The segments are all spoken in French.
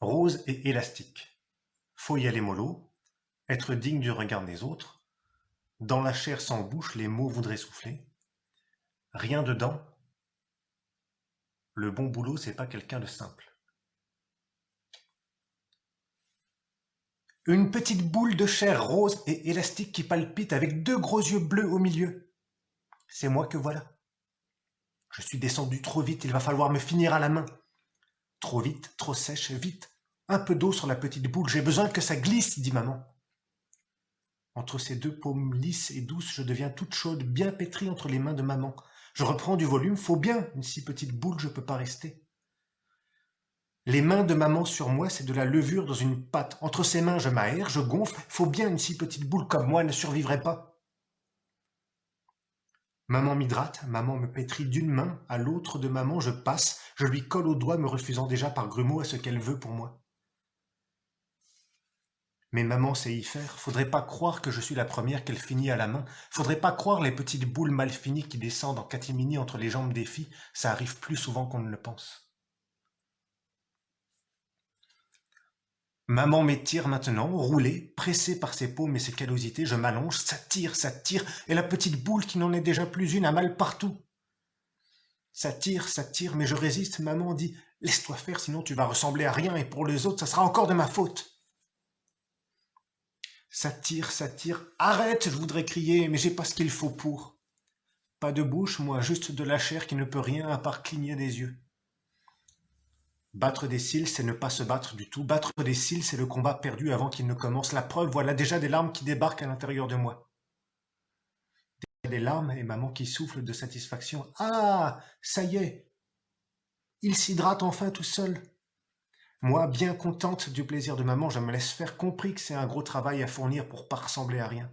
Rose et élastique. Faut y aller mollo, être digne du regard des autres. Dans la chair sans bouche, les mots voudraient souffler. Rien dedans. Le bon boulot, c'est pas quelqu'un de simple. Une petite boule de chair rose et élastique qui palpite avec deux gros yeux bleus au milieu. C'est moi que voilà. Je suis descendu trop vite, il va falloir me finir à la main. Trop vite, trop sèche, vite. Un peu d'eau sur la petite boule, j'ai besoin que ça glisse, dit maman. Entre ces deux paumes lisses et douces, je deviens toute chaude, bien pétrie entre les mains de maman. Je reprends du volume, faut bien, une si petite boule, je peux pas rester. Les mains de maman sur moi, c'est de la levure dans une pâte. Entre ses mains, je m'aère, je gonfle, faut bien, une si petite boule comme moi ne survivrait pas. Maman m'hydrate, maman me pétrit d'une main, à l'autre de maman je passe, je lui colle au doigt me refusant déjà par grumeaux à ce qu'elle veut pour moi. Mais maman sait y faire, faudrait pas croire que je suis la première qu'elle finit à la main, faudrait pas croire les petites boules mal finies qui descendent en catimini entre les jambes des filles, ça arrive plus souvent qu'on ne le pense. Maman m'étire maintenant, roulée, pressée par ses paumes et ses callosités, je m'allonge, ça tire, et la petite boule qui n'en est déjà plus une a mal partout. Ça tire, mais je résiste, maman dit « Laisse-toi faire, sinon tu vas ressembler à rien, et pour les autres, ça sera encore de ma faute !» Ça tire, arrête, je voudrais crier, mais j'ai pas ce qu'il faut pour. Pas de bouche, moi, juste de la chair qui ne peut rien à part cligner des yeux. Battre des cils, c'est ne pas se battre du tout. Battre des cils, c'est le combat perdu avant qu'il ne commence. La preuve, voilà déjà des larmes qui débarquent à l'intérieur de moi. Des larmes et maman qui souffle de satisfaction. Ah, ça y est, il s'hydrate enfin tout seul. Moi, bien contente du plaisir de maman, je me laisse faire, compris que c'est un gros travail à fournir pour pas ressembler à rien.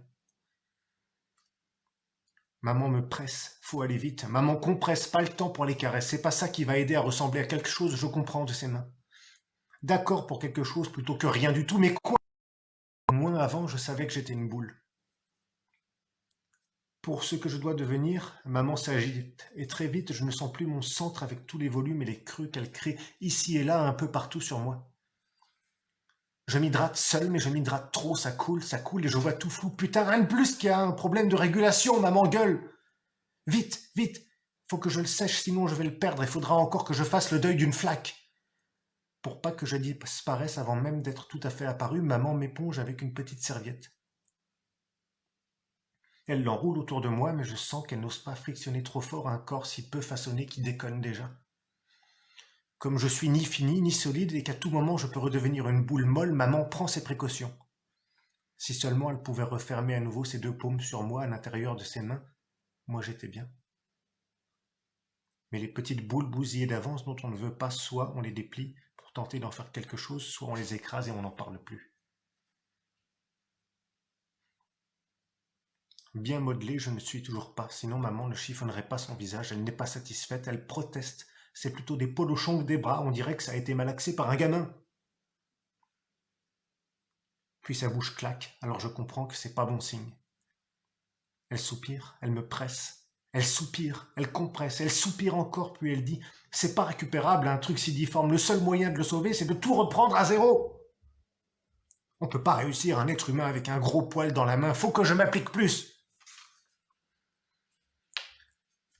Maman me presse, faut aller vite. Maman compresse, pas le temps pour les caresses. C'est pas ça qui va aider à ressembler à quelque chose, je comprends de ses mains. D'accord pour quelque chose plutôt que rien du tout, mais quoi? Au moins avant, je savais que j'étais une boule. Pour ce que je dois devenir, maman s'agite, et très vite je ne sens plus mon centre avec tous les volumes et les creux qu'elle crée ici et là un peu partout sur moi. Je m'hydrate seul, mais je m'hydrate trop, ça coule, et je vois tout flou. Putain, rien de plus qu'il y a un problème de régulation, maman gueule. Vite, vite, faut que je le sèche, sinon je vais le perdre, et faudra encore que je fasse le deuil d'une flaque. Pour pas que je disparaisse avant même d'être tout à fait apparu, maman m'éponge avec une petite serviette. Elle l'enroule autour de moi, mais je sens qu'elle n'ose pas frictionner trop fort un corps si peu façonné qui déconne déjà. Comme je suis ni fini, ni solide, et qu'à tout moment je peux redevenir une boule molle, maman prend ses précautions. Si seulement elle pouvait refermer à nouveau ses deux paumes sur moi à l'intérieur de ses mains, moi j'étais bien. Mais les petites boules bousillées d'avance dont on ne veut pas, soit on les déplie pour tenter d'en faire quelque chose, soit on les écrase et on n'en parle plus. Bien modelée, je ne suis toujours pas, sinon maman ne chiffonnerait pas son visage, elle n'est pas satisfaite, elle proteste. C'est plutôt des polochons que des bras, on dirait que ça a été malaxé par un gamin. Puis sa bouche claque, alors je comprends que c'est pas bon signe. Elle soupire, elle me presse. Elle soupire, elle compresse, elle soupire encore, puis elle dit « C'est pas récupérable un truc si difforme, le seul moyen de le sauver, c'est de tout reprendre à zéro. On peut pas réussir un être humain avec un gros poil dans la main, faut que je m'applique plus. »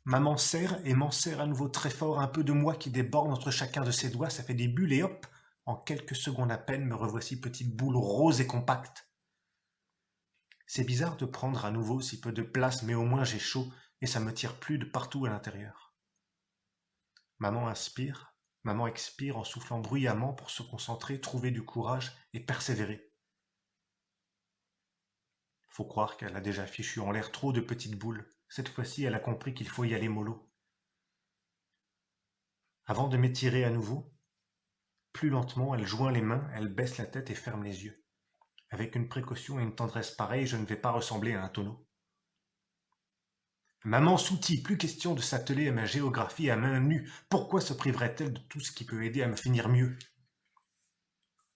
Maman serre et m'en serre à nouveau très fort, un peu de moi qui déborde entre chacun de ses doigts, ça fait des bulles et hop, en quelques secondes à peine, me revoici petite boule rose et compacte. C'est bizarre de prendre à nouveau si peu de place, mais au moins j'ai chaud et ça me tire plus de partout à l'intérieur. Maman inspire, maman expire en soufflant bruyamment pour se concentrer, trouver du courage et persévérer. Faut croire qu'elle a déjà fichu en l'air trop de petites boules. Cette fois-ci, elle a compris qu'il faut y aller mollo. Avant de m'étirer à nouveau, plus lentement, elle joint les mains, elle baisse la tête et ferme les yeux. Avec une précaution et une tendresse pareille, je ne vais pas ressembler à un tonneau. Maman s'outille, plus question de s'atteler à ma géographie à main nue. Pourquoi se priverait-elle de tout ce qui peut aider à me finir mieux?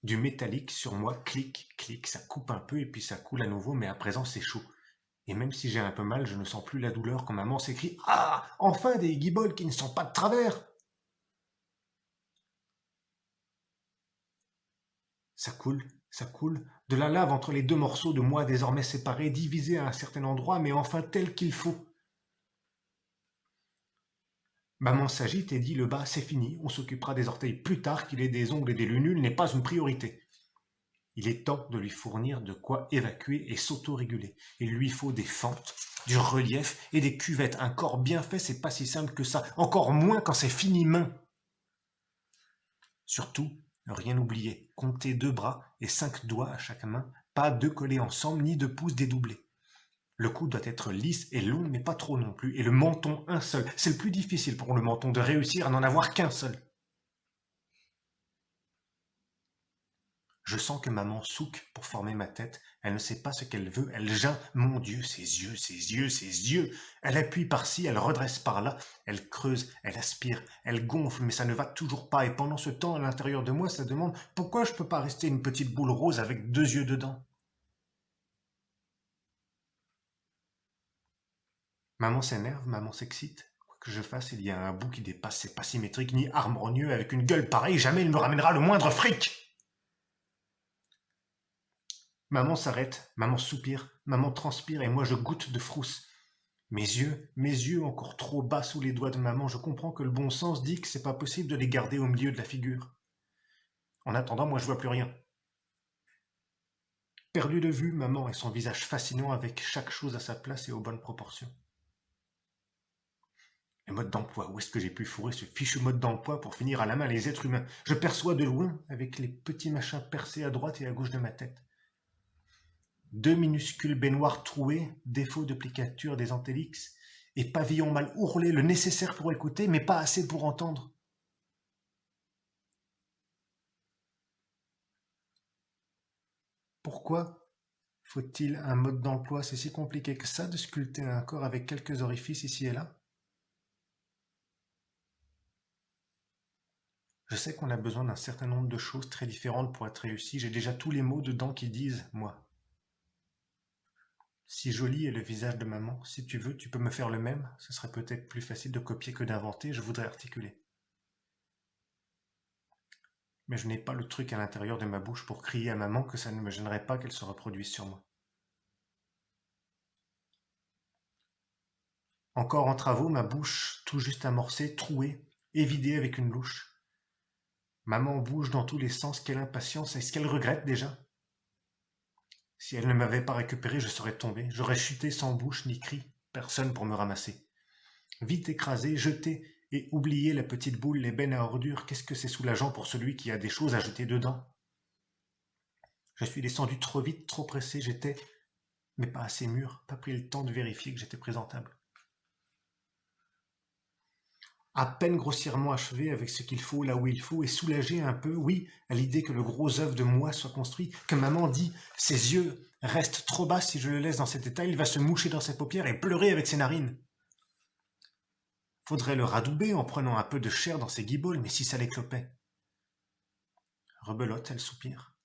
Du métallique sur moi, clic, clic, ça coupe un peu et puis ça coule à nouveau, mais à présent c'est chaud. Et même si j'ai un peu mal, je ne sens plus la douleur quand maman s'écrie « Ah, enfin des guiboles qui ne sont pas de travers !» ça coule, de la lave entre les deux morceaux de moi désormais séparés, divisés à un certain endroit, mais enfin tel qu'il faut. Maman s'agite et dit le bas, c'est fini, on s'occupera des orteils plus tard, qu'il ait des ongles et des lunules n'est pas une priorité. Il est temps de lui fournir de quoi évacuer et s'auto-réguler. Il lui faut des fentes, du relief et des cuvettes. Un corps bien fait, c'est pas si simple que ça, encore moins quand c'est fini main. Surtout, rien oublier, compter 2 bras et 5 doigts à chaque main, pas 2 collés ensemble ni 2 pouces dédoublés. Le cou doit être lisse et long, mais pas trop non plus, et le menton un seul. C'est le plus difficile pour le menton de réussir à n'en avoir qu'un seul. Je sens que maman souque pour former ma tête. Elle ne sait pas ce qu'elle veut. Elle geint. Mon Dieu, ses yeux, ses yeux, ses yeux. Elle appuie par-ci, elle redresse par-là. Elle creuse, elle aspire, elle gonfle, mais ça ne va toujours pas. Et pendant ce temps, à l'intérieur de moi, ça demande pourquoi je ne peux pas rester une petite boule rose avec 2 yeux dedans. Maman s'énerve, maman s'excite. Quoi que je fasse, il y a un bout qui dépasse. C'est pas symétrique ni harmonieux. Avec une gueule pareille, jamais il me ramènera le moindre fric. Maman s'arrête, maman soupire, maman transpire et moi je goûte de frousse. Mes yeux encore trop bas sous les doigts de maman, je comprends que le bon sens dit que c'est pas possible de les garder au milieu de la figure. En attendant, moi je vois plus rien. Perdu de vue, maman et son visage fascinant avec chaque chose à sa place et aux bonnes proportions. Le mode d'emploi, où est-ce que j'ai pu fourrer ce fichu mode d'emploi pour finir à la main les êtres humains? Je perçois de loin avec les petits machins percés à droite et à gauche de ma tête. 2 minuscules baignoires trouées, défaut de plicature des antellix, et pavillon mal ourlé, le nécessaire pour écouter, mais pas assez pour entendre. Pourquoi faut-il un mode d'emploi? C'est si compliqué que ça de sculpter un corps avec quelques orifices ici et là? Je sais qu'on a besoin d'un certain nombre de choses très différentes pour être réussi. J'ai déjà tous les mots dedans qui disent « moi ». Si joli est le visage de maman, si tu veux, tu peux me faire le même. Ce serait peut-être plus facile de copier que d'inventer, je voudrais articuler. Mais je n'ai pas le truc à l'intérieur de ma bouche pour crier à maman que ça ne me gênerait pas qu'elle se reproduise sur moi. Encore en travaux, ma bouche tout juste amorcée, trouée, évidée avec une louche. Maman bouge dans tous les sens, quelle impatience, est-ce qu'elle regrette déjà? Si elle ne m'avait pas récupéré, je serais tombé, j'aurais chuté sans bouche ni cri, personne pour me ramasser. Vite écrasé, jeté et oublié la petite boule, les bennes à ordures, qu'est-ce que c'est soulageant pour celui qui a des choses à jeter dedans. Je suis descendu trop vite, trop pressé, j'étais, mais pas assez mûr, pas pris le temps de vérifier que j'étais présentable. À peine grossièrement achevé avec ce qu'il faut là où il faut et soulagé un peu, oui, à l'idée que le gros œuf de moi soit construit, que maman dit « ses yeux restent trop bas si je le laisse dans cet état, il va se moucher dans ses paupières et pleurer avec ses narines. » Faudrait le radouber en prenant un peu de chair dans ses guiboles, mais si ça l'éclopait. Rebelote, elle soupire.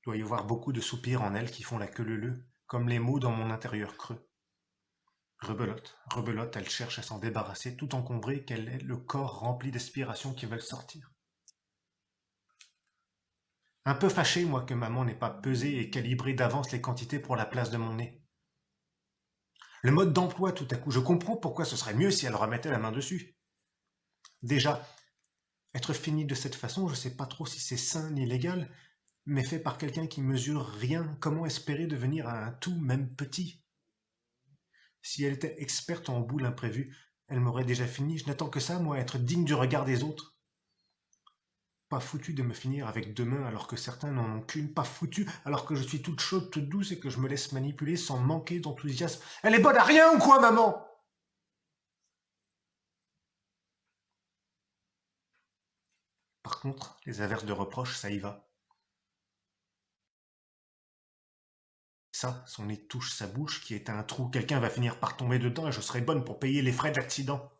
Il doit y avoir beaucoup de soupirs en elle qui font la queue leu-leu, comme les mots dans mon intérieur creux. Rebelote, rebelote, elle cherche à s'en débarrasser, tout encombrée qu'elle est, le corps rempli d'aspirations qui veulent sortir. Un peu fâché, moi, que maman n'ait pas pesé et calibré d'avance les quantités pour la place de mon nez. Le mode d'emploi, tout à coup, je comprends pourquoi ce serait mieux si elle remettait la main dessus. Déjà, être fini de cette façon, je ne sais pas trop si c'est sain ni légal, mais fait par quelqu'un qui mesure rien, comment espérer devenir un tout, même petit? Si elle était experte en boules imprévues, elle m'aurait déjà fini. Je n'attends que ça, moi, être digne du regard des autres. Pas foutu de me finir avec 2 mains alors que certains n'en ont qu'une. Pas foutu alors que je suis toute chaude, toute douce et que je me laisse manipuler sans manquer d'enthousiasme. Elle est bonne à rien ou quoi, maman? Par contre, les averses de reproches, ça y va. Ça, son nez touche sa bouche qui est un trou. Quelqu'un va finir par tomber dedans et je serai bonne pour payer les frais de l'accident.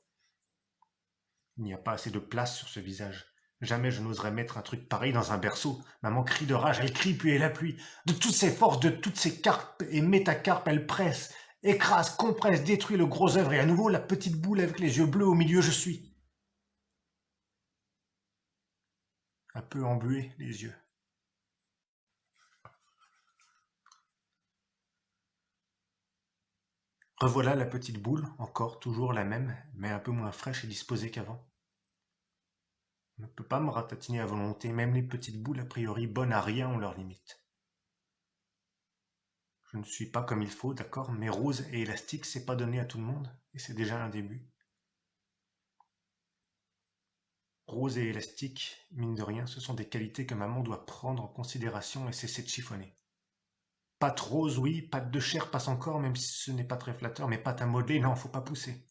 Il n'y a pas assez de place sur ce visage. Jamais je n'oserais mettre un truc pareil dans un berceau. Maman crie de rage, elle crie puis elle appuie. De toutes ses forces, de toutes ses carpes et métacarpes, elle presse, écrase, compresse, détruit le gros œuvre et à nouveau la petite boule avec les yeux bleus au milieu, je suis. peu embués les yeux. Revoilà la petite boule, encore toujours la même, mais un peu moins fraîche et disposée qu'avant. On ne peut pas me ratatiner à volonté, même les petites boules a priori bonnes à rien ont leurs limites. Je ne suis pas comme il faut, d'accord, mais rose et élastique, c'est pas donné à tout le monde, et c'est déjà un début. Rose et élastique, mine de rien, ce sont des qualités que maman doit prendre en considération et cesser de chiffonner. Pâte rose, oui, pâte de chair passe encore, même si ce n'est pas très flatteur, mais pâte à modeler, non, faut pas pousser.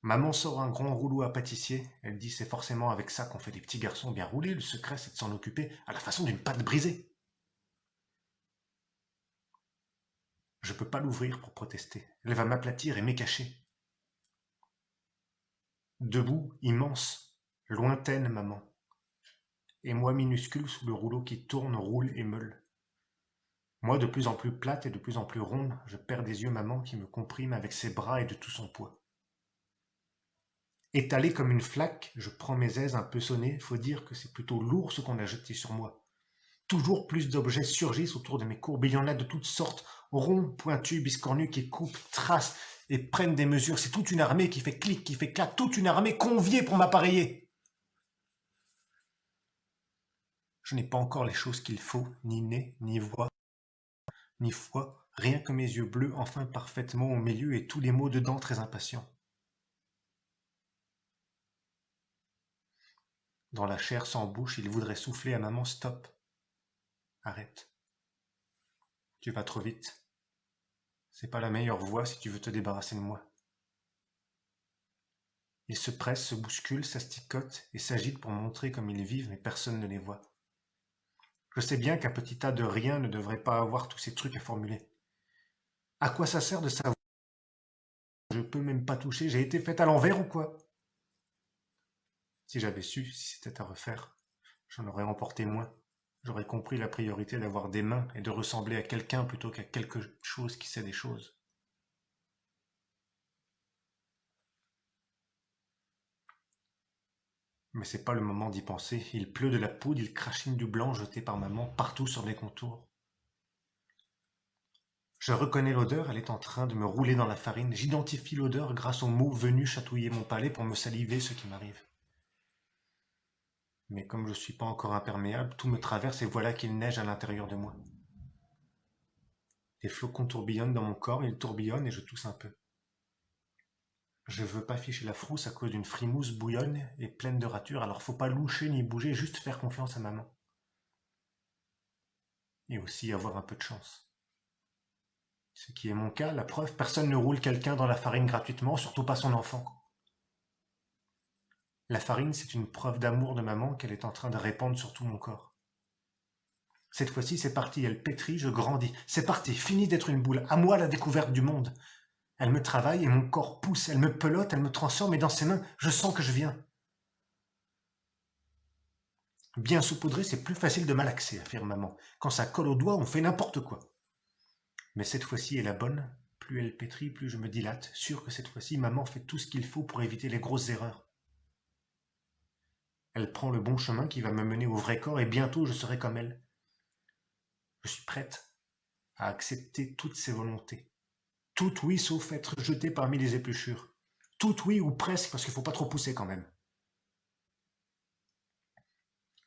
Maman sort un grand rouleau à pâtissier, elle dit c'est forcément avec ça qu'on fait des petits garçons bien roulés, le secret c'est de s'en occuper à la façon d'une pâte brisée. Je peux pas l'ouvrir pour protester, elle va m'aplatir et m'écacher. Debout, immense, lointaine maman, et moi minuscule sous le rouleau qui tourne, roule et meule. Moi de plus en plus plate et de plus en plus ronde, je perds des yeux maman qui me comprime avec ses bras et de tout son poids. Étalé comme une flaque, je prends mes aises un peu sonnées, faut dire que c'est plutôt lourd ce qu'on a jeté sur moi. Toujours plus d'objets surgissent autour de mes courbes, il y en a de toutes sortes, ronds, pointus, biscornus, qui coupent, tracent et prennent des mesures. C'est toute une armée qui fait clic, qui fait clac, toute une armée conviée pour m'appareiller. Je n'ai pas encore les choses qu'il faut, ni nez, ni voix, ni foi, rien que mes yeux bleus enfin parfaitement au milieu et tous les mots dedans très impatients. Dans la chair sans bouche, il voudrait souffler à maman stop. Arrête. Tu vas trop vite. C'est pas la meilleure voie si tu veux te débarrasser de moi. Ils se pressent, se bousculent, s'asticotent et s'agitent pour montrer comme ils vivent, mais personne ne les voit. Je sais bien qu'un petit tas de rien ne devrait pas avoir tous ces trucs à formuler. À quoi ça sert de savoir? Je peux même pas toucher, j'ai été faite à l'envers ou quoi? Si j'avais su, si c'était à refaire, j'en aurais emporté moins. J'aurais compris la priorité d'avoir des mains et de ressembler à quelqu'un plutôt qu'à quelque chose qui sait des choses. Mais c'est pas le moment d'y penser. Il pleut de la poudre, il crachine du blanc jeté par maman partout sur les contours. Je reconnais l'odeur, elle est en train de me rouler dans la farine. J'identifie l'odeur grâce aux mots venus chatouiller mon palais pour me saliver ce qui m'arrive. Mais comme je ne suis pas encore imperméable, tout me traverse et voilà qu'il neige à l'intérieur de moi. Les flocons tourbillonnent dans mon corps, ils tourbillonnent et je tousse un peu. Je veux pas ficher la frousse à cause d'une frimousse bouillonne et pleine de ratures, alors faut pas loucher ni bouger, juste faire confiance à maman. Et aussi avoir un peu de chance. Ce qui est mon cas, la preuve, personne ne roule quelqu'un dans la farine gratuitement, surtout pas son enfant. La farine, c'est une preuve d'amour de maman qu'elle est en train de répandre sur tout mon corps. Cette fois-ci, c'est parti, elle pétrit, je grandis. C'est parti, fini d'être une boule, à moi la découverte du monde. Elle me travaille et mon corps pousse, elle me pelote, elle me transforme et dans ses mains, je sens que je viens. Bien saupoudré, c'est plus facile de malaxer, affirme maman. Quand ça colle aux doigts, on fait n'importe quoi. Mais cette fois-ci est la bonne. Plus elle pétrit, plus je me dilate, sûr que cette fois-ci, maman fait tout ce qu'il faut pour éviter les grosses erreurs. Elle prend le bon chemin qui va me mener au vrai corps et bientôt je serai comme elle. Je suis prête à accepter toutes ses volontés. Toutes oui, sauf être jetée parmi les épluchures. Toutes oui, ou presque, parce qu'il ne faut pas trop pousser quand même.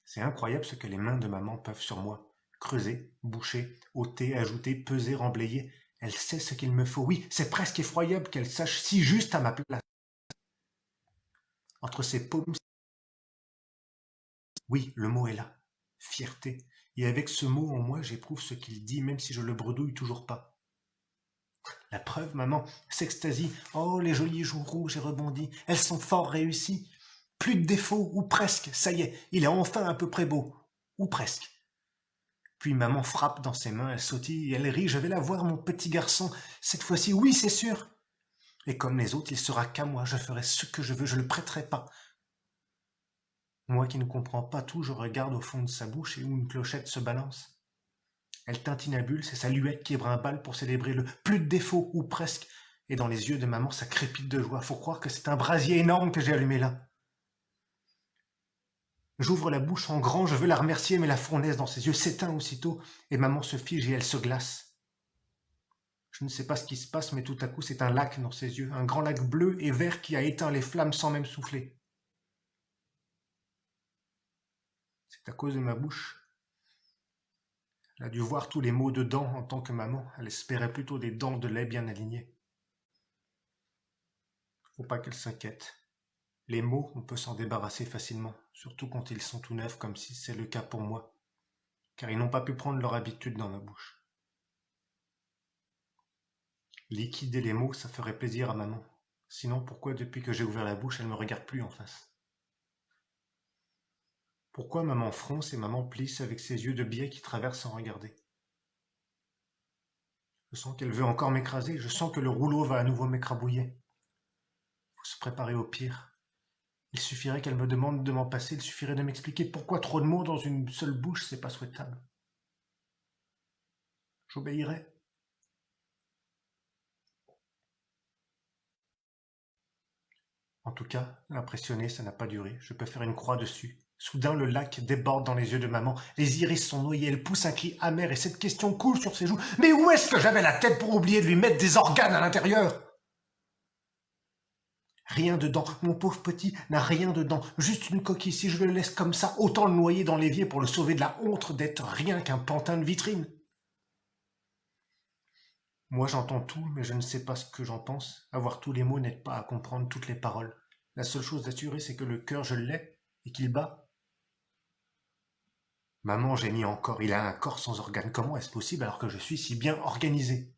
C'est incroyable ce que les mains de maman peuvent sur moi. Creuser, boucher, ôter, ajouter, peser, remblayer. Elle sait ce qu'il me faut. Oui, c'est presque effroyable qu'elle sache si juste à ma place. Entre ses paumes, oui, le mot est là. Fierté. Et avec ce mot en moi, j'éprouve ce qu'il dit, même si je le bredouille toujours pas. La preuve, maman, s'extasie. Oh, les jolies joues rouges et rebondies. Elles sont fort réussies. Plus de défauts, ou presque. Ça y est, il est enfin à peu près beau. Ou presque. Puis maman frappe dans ses mains, elle sautille, elle rit. Je vais la voir, mon petit garçon. Cette fois-ci, oui, c'est sûr. Et comme les autres, il sera qu'à moi. Je ferai ce que je veux, je le prêterai pas. Moi qui ne comprends pas tout, je regarde au fond de sa bouche et où une clochette se balance. Elle tintinabule, c'est sa luette qui brimballe pour célébrer le plus de défauts, ou presque. Et dans les yeux de maman, ça crépite de joie. Faut croire que c'est un brasier énorme que j'ai allumé là. J'ouvre la bouche en grand, je veux la remercier, mais la fournaise dans ses yeux s'éteint aussitôt, et maman se fige et elle se glace. Je ne sais pas ce qui se passe, mais tout à coup c'est un lac dans ses yeux, un grand lac bleu et vert qui a éteint les flammes sans même souffler. C'est à cause de ma bouche. Elle a dû voir tous les mots dedans en tant que maman, elle espérait plutôt des dents de lait bien alignées. Faut pas qu'elle s'inquiète. Les mots, on peut s'en débarrasser facilement, surtout quand ils sont tout neufs comme si c'est le cas pour moi, car ils n'ont pas pu prendre leur habitude dans ma bouche. Liquider les mots, ça ferait plaisir à maman. Sinon, pourquoi depuis que j'ai ouvert la bouche, elle me regarde plus en face? Pourquoi maman fronce et maman plisse avec ses yeux de biais qui traversent sans regarder? Je sens qu'elle veut encore m'écraser, je sens que le rouleau va à nouveau m'écrabouiller. Faut se préparer au pire. Il suffirait qu'elle me demande de m'en passer, il suffirait de m'expliquer pourquoi trop de mots dans une seule bouche, c'est pas souhaitable. J'obéirai. En tout cas, l'impressionner, ça n'a pas duré. Je peux faire une croix dessus. Soudain, le lac déborde dans les yeux de maman. Les iris sont noyés, elle pousse un cri amer et cette question coule sur ses joues. Mais où est-ce que j'avais la tête pour oublier de lui mettre des organes à l'intérieur? Rien dedans, mon pauvre petit n'a rien dedans, juste une coquille. Si je le laisse comme ça, autant le noyer dans l'évier pour le sauver de la honte d'être rien qu'un pantin de vitrine. Moi j'entends tout, mais je ne sais pas ce que j'en pense. Avoir tous les mots n'aide pas à comprendre toutes les paroles. La seule chose assurée, c'est que le cœur je l'ai et qu'il bat. Maman gémit encore, il a un corps sans organes. Comment est-ce possible alors que je suis si bien organisé?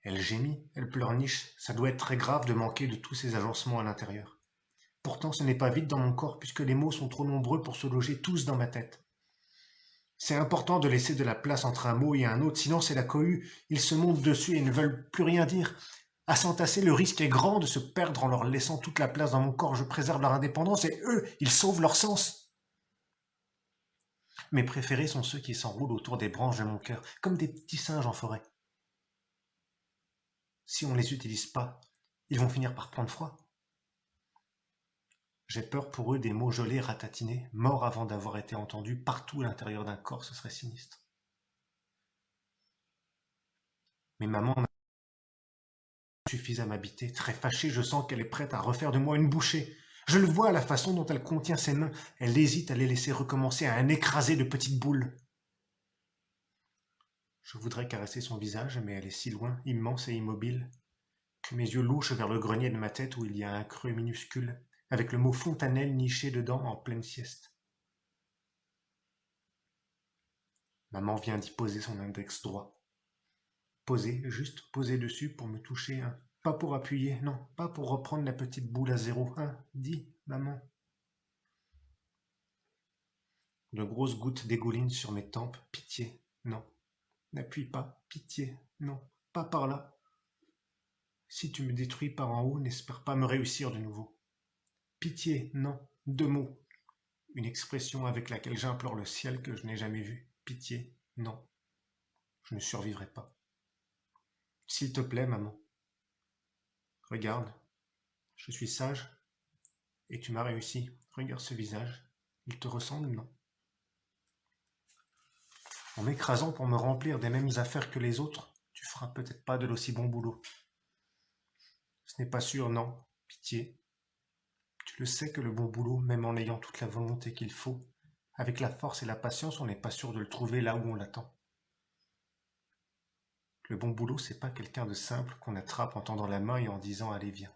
Elle gémit, elle pleurniche, ça doit être très grave de manquer de tous ces agencements à l'intérieur. Pourtant ce n'est pas vide dans mon corps puisque les mots sont trop nombreux pour se loger tous dans ma tête. C'est important de laisser de la place entre un mot et un autre, sinon c'est la cohue, ils se montent dessus et ne veulent plus rien dire. À s'entasser, le risque est grand de se perdre en leur laissant toute la place dans mon corps. Je préserve leur indépendance et eux, ils sauvent leur sens. Mes préférés sont ceux qui s'enroulent autour des branches de mon cœur, comme des petits singes en forêt. Si on ne les utilise pas, ils vont finir par prendre froid. J'ai peur pour eux des mots gelés, ratatinés, morts avant d'avoir été entendus partout à l'intérieur d'un corps, ce serait sinistre. Mais maman suffit à m'habiter. Très fâchée, je sens qu'elle est prête à refaire de moi une bouchée. Je le vois à la façon dont elle contient ses mains. Elle hésite à les laisser recommencer à un écrasé de petites boules. Je voudrais caresser son visage, mais elle est si loin, immense et immobile, que mes yeux louchent vers le grenier de ma tête où il y a un creux minuscule, avec le mot fontanelle niché dedans en pleine sieste. Maman vient d'y poser son index droit. Poser, juste poser dessus pour me toucher, hein. Pas pour appuyer, non, pas pour reprendre la petite boule à 0. Dis, maman. De grosses gouttes dégoulinent sur mes tempes. Pitié, non. N'appuie pas. Pitié, non. Pas par là. Si tu me détruis par en haut, n'espère pas me réussir de nouveau. Pitié, non. 2 mots. Une expression avec laquelle j'implore le ciel que je n'ai jamais vu. Pitié, non. Je ne survivrai pas. S'il te plaît, maman. Regarde. Je suis sage. Et tu m'as réussi. Regarde ce visage. Il te ressemble, non? En m'écrasant pour me remplir des mêmes affaires que les autres, tu feras peut-être pas de l'aussi bon boulot. Ce n'est pas sûr, non. Pitié. Tu le sais que le bon boulot, même en ayant toute la volonté qu'il faut, avec la force et la patience, on n'est pas sûr de le trouver là où on l'attend. Le bon boulot, c'est pas quelqu'un de simple qu'on attrape en tendant la main et en disant allez viens.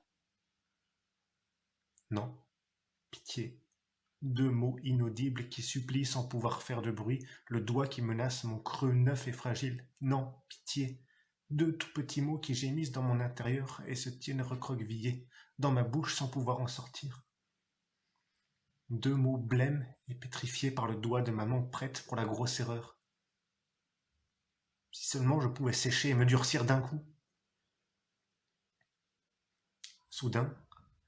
Non. Pitié. 2 mots inaudibles qui supplient sans pouvoir faire de bruit, le doigt qui menace mon creux neuf et fragile. Non, pitié. 2 tout petits mots qui gémissent dans mon intérieur et se tiennent recroquevillés dans ma bouche sans pouvoir en sortir. 2 mots blêmes et pétrifiés par le doigt de maman prête pour la grosse erreur. Si seulement je pouvais sécher et me durcir d'un coup. Soudain,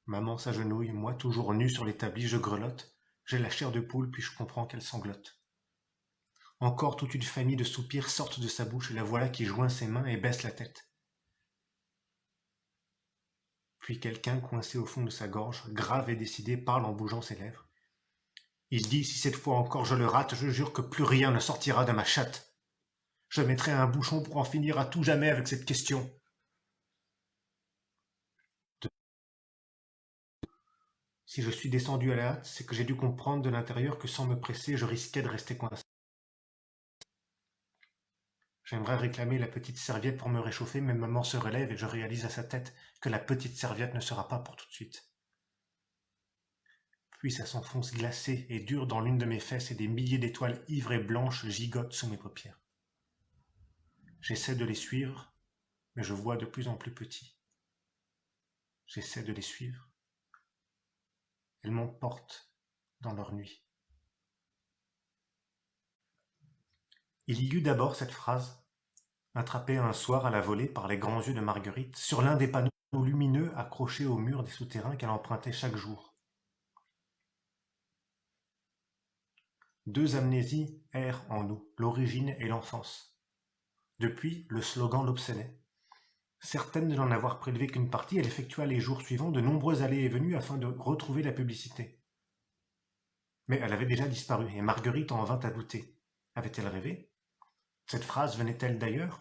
maman s'agenouille, moi toujours nu sur l'établi, je grelotte. J'ai la chair de poule, puis je comprends qu'elle sanglote. Encore toute une famille de soupirs sortent de sa bouche et la voilà qui joint ses mains et baisse la tête. Puis quelqu'un, coincé au fond de sa gorge, grave et décidé, parle en bougeant ses lèvres. Il dit, si cette fois encore je le rate, je jure que plus rien ne sortira de ma chatte. Je mettrai un bouchon pour en finir à tout jamais avec cette question. Si je suis descendu à la hâte, c'est que j'ai dû comprendre de l'intérieur que sans me presser, je risquais de rester coincé. J'aimerais réclamer la petite serviette pour me réchauffer, mais maman se relève et je réalise à sa tête que la petite serviette ne sera pas pour tout de suite. Puis ça s'enfonce glacé et dur dans l'une de mes fesses et des milliers d'étoiles ivres et blanches gigotent sous mes paupières. J'essaie de les suivre, mais je vois de plus en plus petit. J'essaie de les suivre. Elles m'emportent dans leur nuit. Il y eut d'abord cette phrase, attrapée un soir à la volée par les grands yeux de Marguerite, sur l'un des panneaux lumineux accrochés au mur des souterrains qu'elle empruntait chaque jour. Deux amnésies errent en nous, l'origine et l'enfance. Depuis, le slogan l'obsédait. Certaine de n'en avoir prélevé qu'une partie, elle effectua les jours suivants de nombreux allées et venues afin de retrouver la publicité. Mais elle avait déjà disparu, et Marguerite en vint à douter. Avait-elle rêvé? Cette phrase venait-elle d'ailleurs?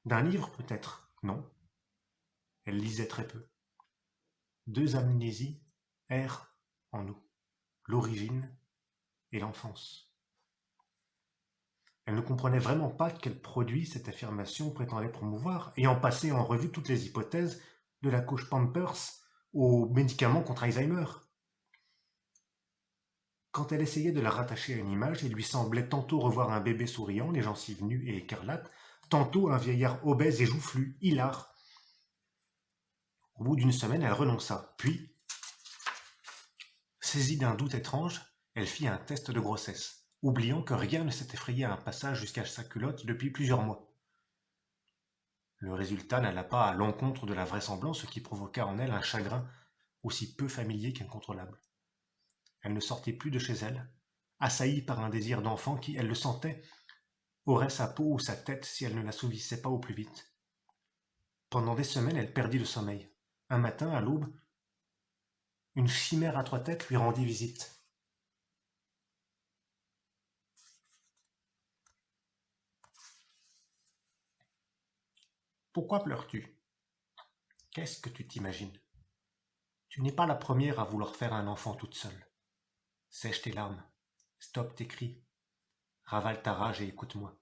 D'un livre peut-être? Non. Elle lisait très peu. Deux amnésies errent en nous, l'origine et l'enfance. Elle ne comprenait vraiment pas quel produit cette affirmation prétendait promouvoir, ayant passé en revue toutes les hypothèses, de la couche Pampers aux médicaments contre Alzheimer. Quand elle essayait de la rattacher à une image, il lui semblait tantôt revoir un bébé souriant, les gencives nues et écarlates, tantôt un vieillard obèse et joufflu, hilar. Au bout d'une semaine, elle renonça, puis, saisie d'un doute étrange, elle fit un test de grossesse, oubliant que rien ne s'était frayé à un passage jusqu'à sa culotte depuis plusieurs mois. Le résultat n'alla pas à l'encontre de la vraisemblance, ce qui provoqua en elle un chagrin aussi peu familier qu'incontrôlable. Elle ne sortait plus de chez elle, assaillie par un désir d'enfant qui, elle le sentait, aurait sa peau ou sa tête si elle ne l'assouvissait pas au plus vite. Pendant des semaines, elle perdit le sommeil. Un matin, à l'aube, une chimère à trois têtes lui rendit visite. Pourquoi pleures-tu? Qu'est-ce que tu t'imagines? Tu n'es pas la première à vouloir faire un enfant toute seule. Sèche tes larmes, stoppe tes cris, ravale ta rage et écoute-moi.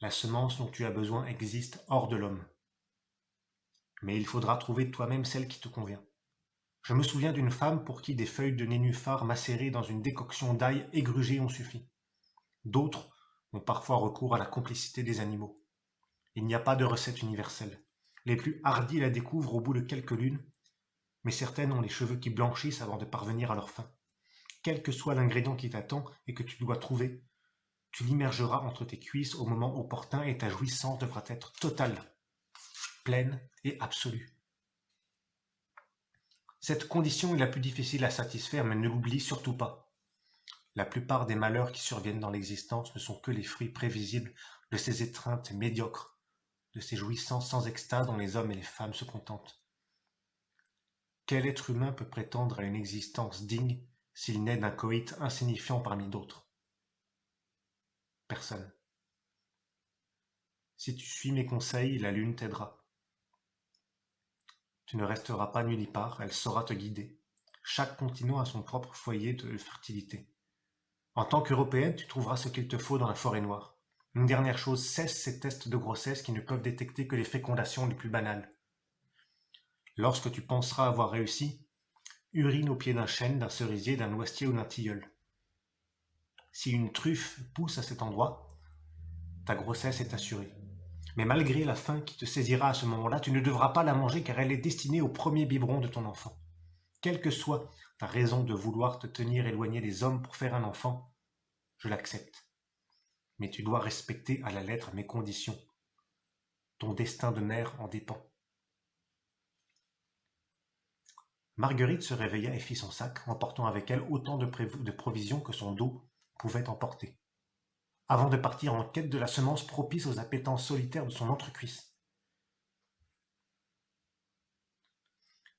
La semence dont tu as besoin existe hors de l'homme. Mais il faudra trouver toi-même celle qui te convient. Je me souviens d'une femme pour qui des feuilles de nénuphar macérées dans une décoction d'ail égrugé ont suffi. D'autres ont parfois recours à la complicité des animaux. Il n'y a pas de recette universelle. Les plus hardis la découvrent au bout de quelques lunes, mais certaines ont les cheveux qui blanchissent avant de parvenir à leur fin. Quel que soit l'ingrédient qui t'attend et que tu dois trouver, tu l'immergeras entre tes cuisses au moment opportun et ta jouissance devra être totale, pleine et absolue. Cette condition est la plus difficile à satisfaire, mais ne l'oublie surtout pas. La plupart des malheurs qui surviennent dans l'existence ne sont que les fruits prévisibles de ces étreintes médiocres, de ces jouissances sans extase dont les hommes et les femmes se contentent. Quel être humain peut prétendre à une existence digne s'il naît d'un coït insignifiant parmi d'autres? Personne. Si tu suis mes conseils, la lune t'aidera. Tu ne resteras pas nulle part, elle saura te guider. Chaque continent a son propre foyer de fertilité. En tant qu'Européenne, tu trouveras ce qu'il te faut dans la forêt noire. Une dernière chose, cesse ces tests de grossesse qui ne peuvent détecter que les fécondations les plus banales. Lorsque tu penseras avoir réussi, urine au pied d'un chêne, d'un cerisier, d'un noisetier ou d'un tilleul. Si une truffe pousse à cet endroit, ta grossesse est assurée. Mais malgré la faim qui te saisira à ce moment-là, tu ne devras pas la manger car elle est destinée au premier biberon de ton enfant. Quelle que soit ta raison de vouloir te tenir éloigné des hommes pour faire un enfant, je l'accepte. Mais tu dois respecter à la lettre mes conditions. Ton destin de mère en dépend. Marguerite se réveilla et fit son sac, emportant avec elle autant de provisions que son dos pouvait emporter, avant de partir en quête de la semence propice aux appétences solitaires de son entrecuisse.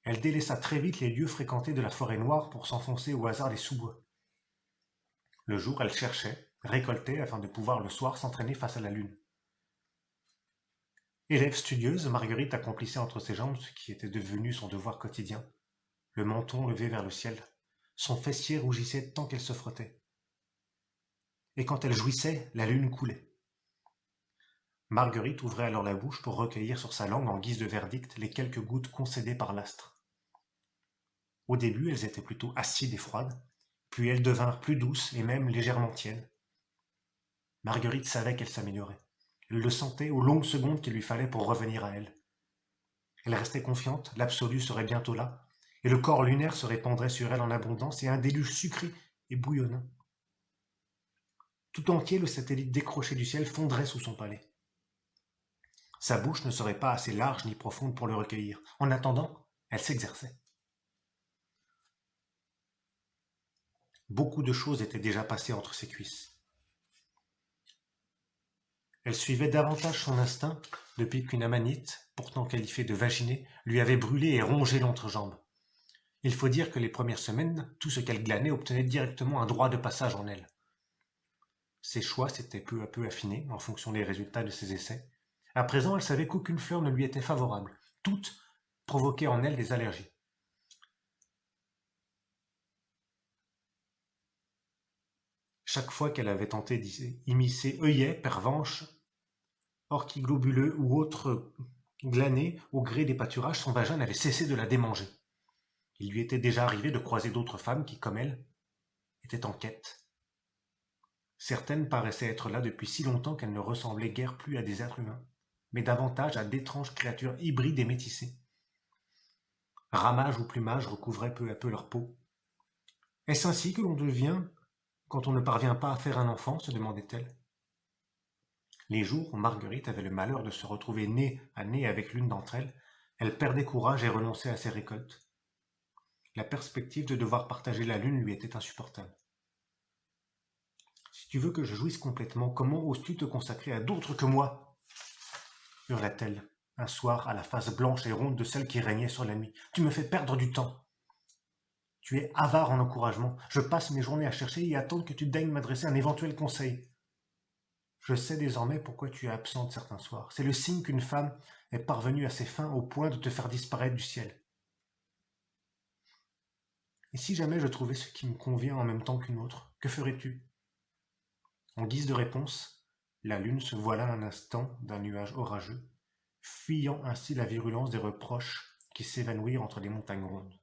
Elle délaissa très vite les lieux fréquentés de la forêt noire pour s'enfoncer au hasard des sous-bois. Le jour, elle cherchait, récoltait afin de pouvoir le soir s'entraîner face à la lune. Élève studieuse, Marguerite accomplissait entre ses jambes ce qui était devenu son devoir quotidien, le menton levé vers le ciel. Son fessier rougissait tant qu'elle se frottait. Et quand elle jouissait, la lune coulait. Marguerite ouvrait alors la bouche pour recueillir sur sa langue en guise de verdict les quelques gouttes concédées par l'astre. Au début, elles étaient plutôt acides et froides, puis elles devinrent plus douces et même légèrement tièdes. Marguerite savait qu'elle s'améliorait. Elle le sentait aux longues secondes qu'il lui fallait pour revenir à elle. Elle restait confiante, l'absolu serait bientôt là, et le corps lunaire se répandrait sur elle en abondance et un déluge sucré et bouillonnant. Tout entier, le satellite décroché du ciel fondrait sous son palais. Sa bouche ne serait pas assez large ni profonde pour le recueillir. En attendant, elle s'exerçait. Beaucoup de choses étaient déjà passées entre ses cuisses. Elle suivait davantage son instinct depuis qu'une amanite, pourtant qualifiée de vaginée, lui avait brûlé et rongé l'entrejambe. Il faut dire que les premières semaines, tout ce qu'elle glanait obtenait directement un droit de passage en elle. Ses choix s'étaient peu à peu affinés en fonction des résultats de ses essais. À présent, elle savait qu'aucune fleur ne lui était favorable. Toutes provoquaient en elle des allergies. Chaque fois qu'elle avait tenté d'immiscer œillets, pervenches, orchiglobuleux ou autres glanés au gré des pâturages, son vagin n'avait cessé de la démanger. Il lui était déjà arrivé de croiser d'autres femmes qui, comme elle, étaient en quête. Certaines paraissaient être là depuis si longtemps qu'elles ne ressemblaient guère plus à des êtres humains, mais davantage à d'étranges créatures hybrides et métissées. Ramages ou plumages recouvraient peu à peu leur peau. Est-ce ainsi que l'on devient quand on ne parvient pas à faire un enfant, se demandait-elle. Les jours où Marguerite avait le malheur de se retrouver nez à nez avec l'une d'entre elles, elle perdait courage et renonçait à ses récoltes. La perspective de devoir partager la lune lui était insupportable. Si tu veux que je jouisse complètement, comment oses-tu te consacrer à d'autres que moi hurla-t-elle, un soir à la face blanche et ronde de celle qui régnait sur la nuit. Tu me fais perdre du temps. Tu es avare en encouragement. Je passe mes journées à chercher et attendre que tu daignes m'adresser un éventuel conseil. Je sais désormais pourquoi tu es absente certains soirs. C'est le signe qu'une femme est parvenue à ses fins au point de te faire disparaître du ciel. Et si jamais je trouvais ce qui me convient en même temps qu'une autre, que ferais-tu? En guise de réponse, la lune se voila un instant d'un nuage orageux, fuyant ainsi la virulence des reproches qui s'évanouirent entre les montagnes rondes.